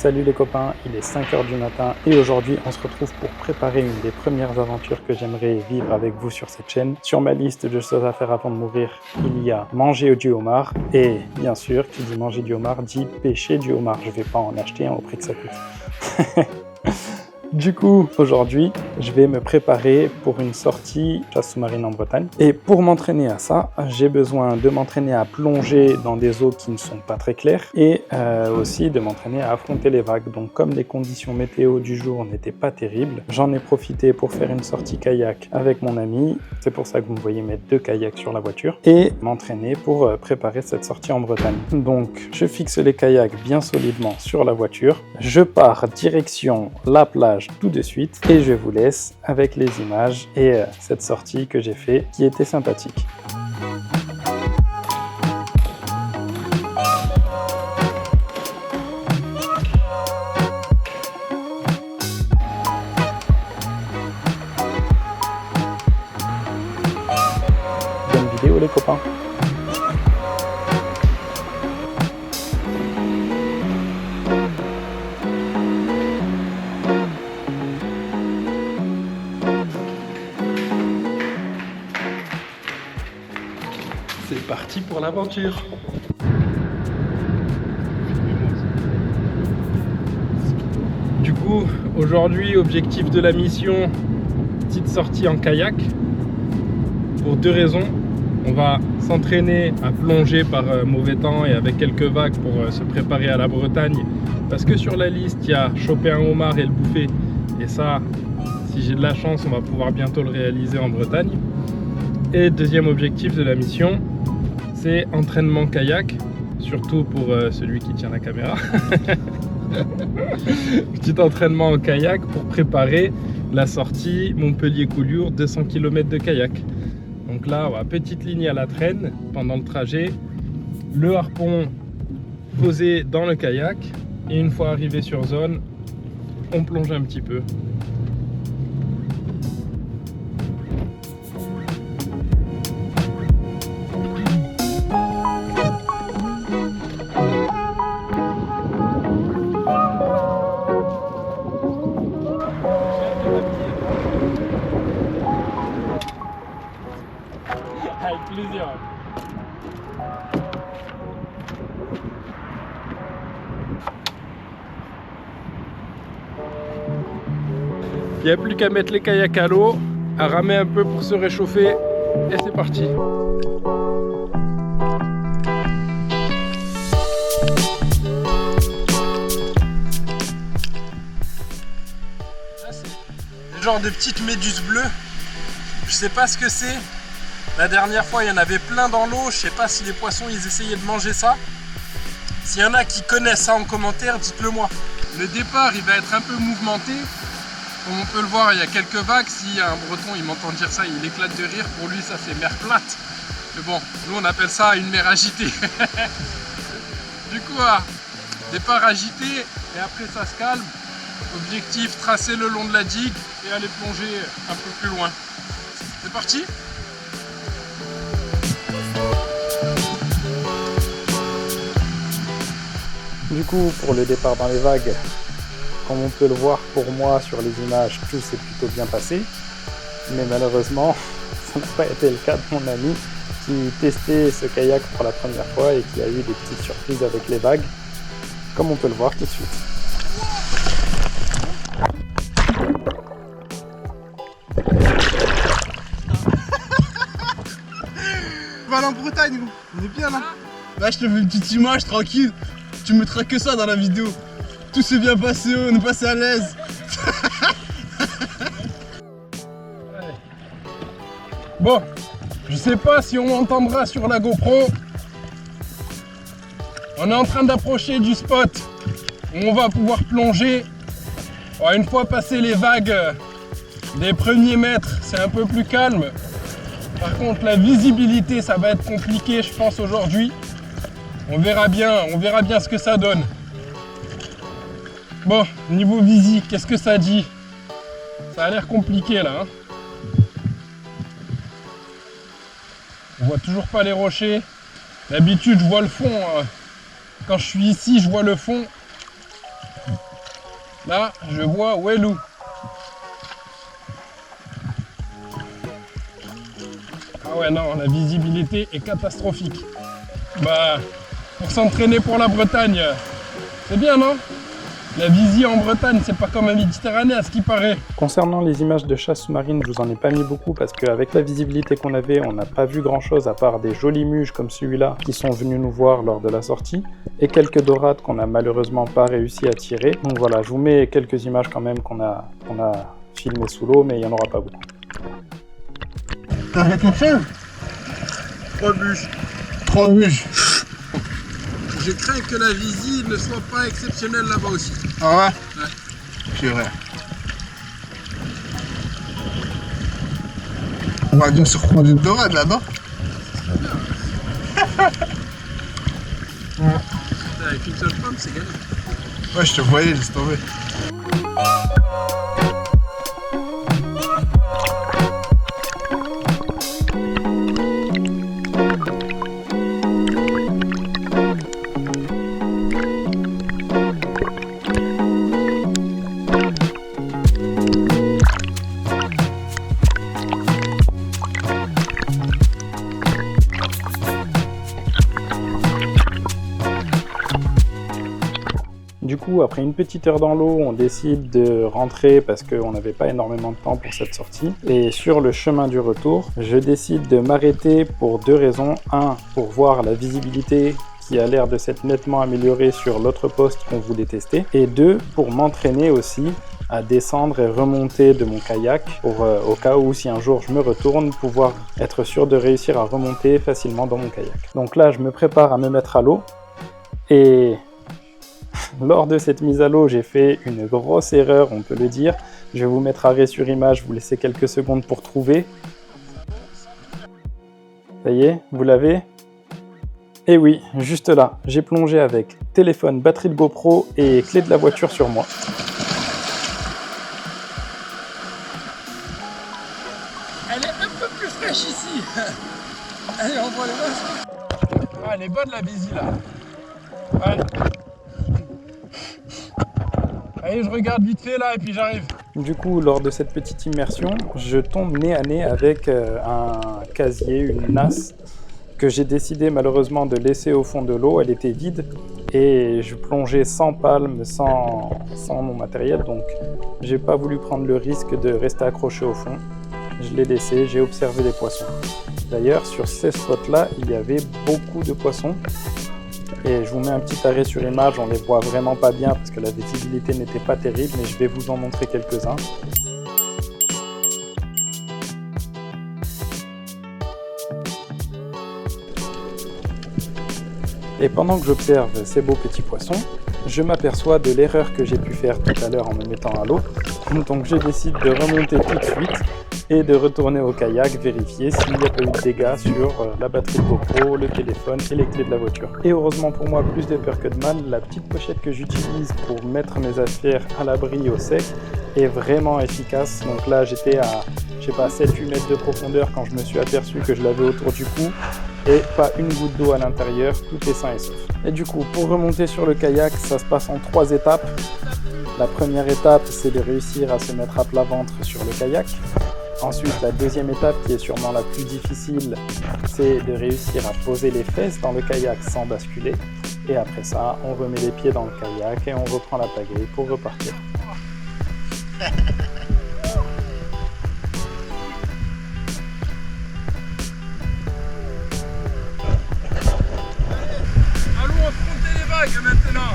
Salut les copains, il est 5h du matin et aujourd'hui on se retrouve pour préparer une des premières aventures que j'aimerais vivre avec vous sur cette chaîne. Sur ma liste de choses à faire avant de mourir, il y a manger du homard et bien sûr, qui dit manger du homard dit pêcher du homard. Je vais pas en acheter un au prix que ça coûte. Du coup, aujourd'hui, je vais me préparer pour une sortie chasse sous-marine en Bretagne. Et pour m'entraîner à ça, j'ai besoin de m'entraîner à plonger dans des eaux qui ne sont pas très claires et aussi de m'entraîner à affronter les vagues. Donc comme les conditions météo du jour n'étaient pas terribles, j'en ai profité pour faire une sortie kayak avec mon ami. C'est pour ça que vous me voyez mettre 2 kayaks sur la voiture et m'entraîner pour préparer cette sortie en Bretagne. Donc je fixe les kayaks bien solidement sur la voiture. Je pars direction la plage tout de suite et je vous laisse avec les images et cette sortie que j'ai fait qui était sympathique. Bonne vidéo les copains. C'est parti pour l'aventure. Du coup, aujourd'hui, objectif de la mission, petite sortie en kayak. Pour 2 raisons. On va s'entraîner à plonger par mauvais temps et avec quelques vagues pour se préparer à la Bretagne. Parce que sur la liste, il y a choper un homard et le bouffer. Et ça, si j'ai de la chance, on va pouvoir bientôt le réaliser en Bretagne. Et deuxième objectif de la mission, c'est entraînement kayak, surtout pour celui qui tient la caméra. Petit entraînement en kayak pour préparer la sortie Montpellier-Collioure, 200 km de kayak. Donc là, on va petite ligne à la traîne pendant le trajet, le harpon posé dans le kayak et une fois arrivé sur zone, on plonge un petit peu. Avec plaisir. Il n'y a plus qu'à mettre les kayaks à l'eau, à ramer un peu pour se réchauffer et c'est parti. C'est le genre de petite méduse bleue. Je sais pas ce que c'est. La dernière fois, il y en avait plein dans l'eau. Je sais pas si les poissons, ils essayaient de manger ça. S'il y en a qui connaissent ça en commentaire, dites-le moi. Le départ, il va être un peu mouvementé. Comme on peut le voir, il y a quelques vagues. S'il y a un breton, il m'entend dire ça, il éclate de rire. Pour lui, ça fait mer plate. Mais bon, nous, on appelle ça une mer agitée. Du coup, départ agité et après, ça se calme. Objectif, tracer le long de la digue et aller plonger un peu plus loin. C'est parti ? Du coup, pour le départ dans les vagues, comme on peut le voir pour moi sur les images, tout s'est plutôt bien passé. Mais malheureusement, ça n'a pas été le cas de mon ami qui testait ce kayak pour la première fois et qui a eu des petites surprises avec les vagues, comme on peut le voir tout de suite. On va aller en Bretagne, on est bien là. Là, je te fais une petite image tranquille. Tu mettras que ça dans la vidéo. Tout s'est bien passé, on est passé à l'aise. Bon, je sais pas si on m'entendra sur la GoPro. On est en train d'approcher du spot où on va pouvoir plonger. Bon, une fois passé les vagues des premiers mètres, c'est un peu plus calme. Par contre, la visibilité, ça va être compliqué, je pense, aujourd'hui. On verra bien ce que ça donne. Bon, niveau visi, qu'est-ce que ça dit? Ça a l'air compliqué là. Hein. On voit toujours pas les rochers. D'habitude, je vois le fond. Quand je suis ici, je vois le fond. Là, je vois Wellou. Ah ouais, non, la visibilité est catastrophique. Bah, pour s'entraîner pour la Bretagne, c'est bien, non? La visie en Bretagne, c'est pas comme en Méditerranée, à ce qui paraît. Concernant les images de chasse sous-marine, je vous en ai pas mis beaucoup parce qu'avec la visibilité qu'on avait, on n'a pas vu grand-chose à part des jolis muges comme celui-là qui sont venus nous voir lors de la sortie et quelques dorades qu'on a malheureusement pas réussi à tirer. Donc voilà, je vous mets quelques images quand même qu'on a filmées sous l'eau, mais il y en aura pas beaucoup. T'as fait quelque chose? 3 bûches. 3 bûches. Je crains que la visie ne soit pas exceptionnelle là-bas aussi. Ah ouais? Ouais. Purée. On va bien se reprendre une dorade là-bas. Avec une seule pomme, c'est galère. Ouais, je te voyais, laisse tomber. Du coup, après une petite heure dans l'eau, on décide de rentrer parce qu'on n'avait pas énormément de temps pour cette sortie. Et sur le chemin du retour, je décide de m'arrêter pour 2 raisons. 1, pour voir la visibilité qui a l'air de s'être nettement améliorée sur l'autre poste qu'on voulait tester. Et 2, pour m'entraîner aussi à descendre et remonter de mon kayak pour, au cas où si un jour je me retourne, pouvoir être sûr de réussir à remonter facilement dans mon kayak. Donc là, je me prépare à me mettre à l'eau et lors de cette mise à l'eau, j'ai fait une grosse erreur, on peut le dire. Je vais vous mettre arrêt sur image, vous laissez quelques secondes pour trouver. Ça y est, vous l'avez? Et oui, juste là, j'ai plongé avec téléphone, batterie de GoPro et clé de la voiture sur moi. Elle est un peu plus fraîche ici. Allez, on voit les masques. Ah, elle est bonne la visie là. Allez. Allez, je regarde vite fait là et puis j'arrive. Du coup, lors de cette petite immersion, je tombe nez à nez avec un casier, une nasse, que j'ai décidé malheureusement de laisser au fond de l'eau. Elle était vide et je plongeais sans palme, sans mon matériel, donc j'ai pas voulu prendre le risque de rester accroché au fond. Je l'ai laissé, j'ai observé les poissons. D'ailleurs, sur ces spots-là, il y avait beaucoup de poissons. Et je vous mets un petit arrêt sur image, on les voit vraiment pas bien parce que la visibilité n'était pas terrible, mais je vais vous en montrer quelques-uns. Et pendant que j'observe ces beaux petits poissons, je m'aperçois de l'erreur que j'ai pu faire tout à l'heure en me mettant à l'eau. Donc je décide de remonter tout de suite et de retourner au kayak, vérifier s'il n'y a pas eu de dégâts sur la batterie de GoPro, le téléphone et les clés de la voiture. Et heureusement pour moi, plus de peur que de mal, la petite pochette que j'utilise pour mettre mes affaires à l'abri au sec est vraiment efficace. Donc là, j'étais à, je sais pas, 7-8 mètres de profondeur quand je me suis aperçu que je l'avais autour du cou et pas une goutte d'eau à l'intérieur, tout est sain et sauf. Et du coup, pour remonter sur le kayak, ça se passe en 3 étapes. La première étape, c'est de réussir à se mettre à plat ventre sur le kayak. Ensuite, la deuxième étape, qui est sûrement la plus difficile, c'est de réussir à poser les fesses dans le kayak sans basculer. Et après ça, on remet les pieds dans le kayak et on reprend la pagaie pour repartir. Allons affronter les vagues maintenant.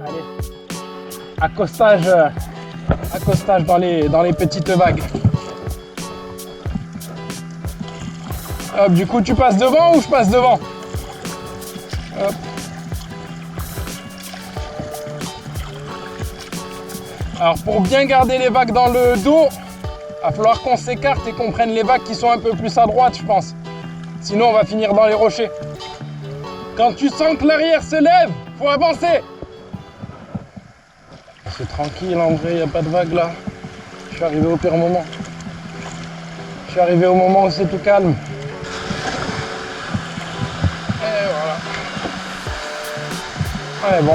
Allez, accostage dans les petites vagues. Hop, du coup, tu passes devant ou je passe devant? Hop. Alors, pour bien garder les vagues dans le dos, il va falloir qu'on s'écarte et qu'on prenne les vagues qui sont un peu plus à droite, je pense. Sinon, on va finir dans les rochers. Quand tu sens que l'arrière se lève, faut avancer. C'est tranquille en vrai, il n'y a pas de vague là. Je suis arrivé au pire moment. Je suis arrivé au moment où c'est tout calme. Et voilà. Ouais, bon.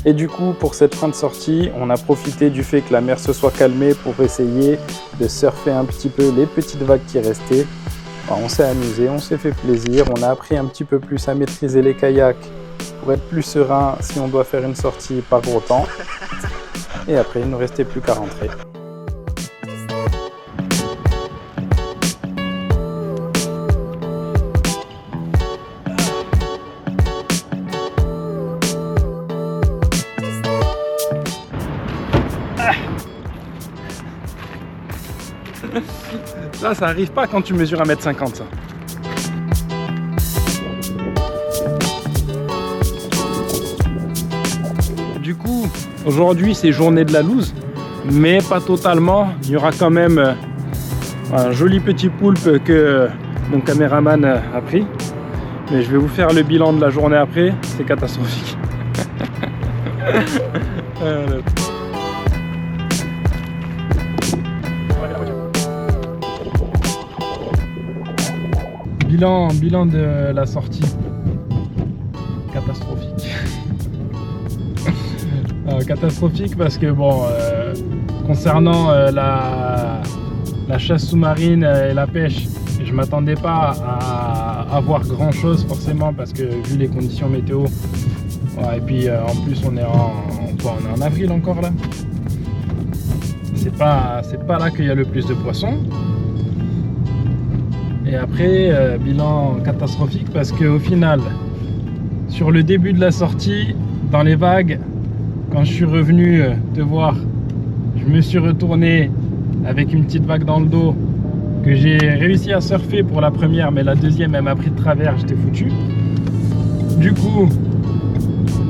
Et du coup, pour cette fin de sortie, on a profité du fait que la mer se soit calmée pour essayer de surfer un petit peu les petites vagues qui restaient. Alors, on s'est amusé, on s'est fait plaisir, on a appris un petit peu plus à maîtriser les kayaks pour être plus serein si on doit faire une sortie pas gros temps. Et après, il ne nous restait plus qu'à rentrer. Ça arrive pas quand tu mesures 1m50 ça. Du coup, aujourd'hui c'est journée de la loose, mais pas totalement. Il y aura quand même un joli petit poulpe que mon caméraman a pris. Mais je vais vous faire le bilan de la journée après, c'est catastrophique. Bilan de la sortie. Catastrophique. Catastrophique parce que bon, concernant la chasse sous-marine et la pêche, je m'attendais pas à avoir grand chose forcément parce que vu les conditions météo, ouais, et puis en plus on est en avril encore là. C'est pas là qu'il y a le plus de poissons. Et après, bilan catastrophique parce qu'au final, sur le début de la sortie, dans les vagues, quand je suis revenu te voir, je me suis retourné avec une petite vague dans le dos que j'ai réussi à surfer pour la première, mais la deuxième, elle m'a pris de travers, j'étais foutu. Du coup,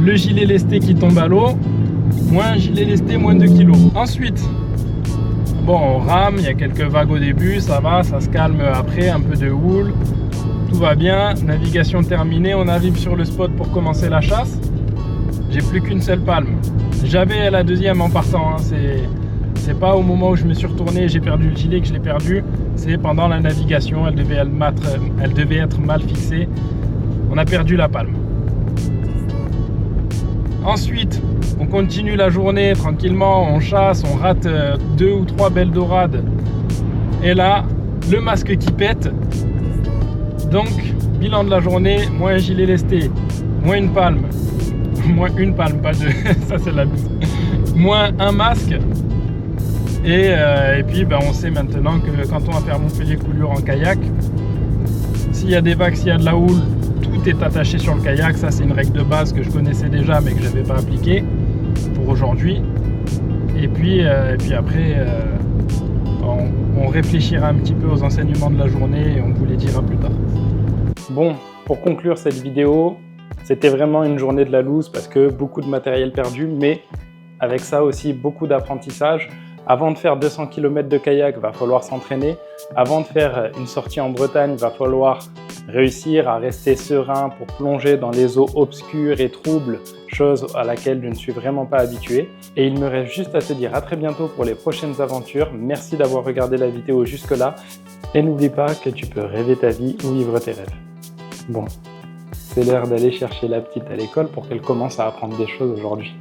le gilet lesté qui tombe à l'eau, moins gilet lesté, moins 2 kg. Ensuite, bon, on rame, il y a quelques vagues au début, ça va, ça se calme après, un peu de houle, tout va bien, navigation terminée, on arrive sur le spot pour commencer la chasse. J'ai plus qu'une seule palme. J'avais la deuxième en partant, hein. C'est pas au moment où je me suis retourné, j'ai perdu le gilet que je l'ai perdu, c'est pendant la navigation, elle devait être mal fixée. On a perdu la palme. Ensuite, on continue la journée tranquillement, on chasse, on rate 2 ou 3 belles dorades. Et là, le masque qui pète. Donc, bilan de la journée, moins un gilet lesté, moins une palme. Moins une palme, pas deux, ça c'est la bise. Moins un masque. Et puis ben, on sait maintenant que quand on va faire Montpellier-Coulure en kayak, s'il y a des vagues, s'il y a de la houle, tout est attaché sur le kayak. Ça c'est une règle de base que je connaissais déjà mais que je n'avais pas appliquée pour aujourd'hui. Et puis après on réfléchira un petit peu aux enseignements de la journée et on vous les dira plus tard. Bon, pour conclure cette vidéo, c'était vraiment une journée de la loose parce que beaucoup de matériel perdu, mais avec ça aussi beaucoup d'apprentissage. Avant de faire 200 km de kayak, il va falloir s'entraîner. Avant de faire une sortie en Bretagne, il va falloir réussir à rester serein pour plonger dans les eaux obscures et troubles, chose à laquelle je ne suis vraiment pas habitué. Et il me reste juste à te dire à très bientôt pour les prochaines aventures. Merci d'avoir regardé la vidéo jusque-là. Et n'oublie pas que tu peux rêver ta vie ou vivre tes rêves. Bon, c'est l'heure d'aller chercher la petite à l'école pour qu'elle commence à apprendre des choses aujourd'hui.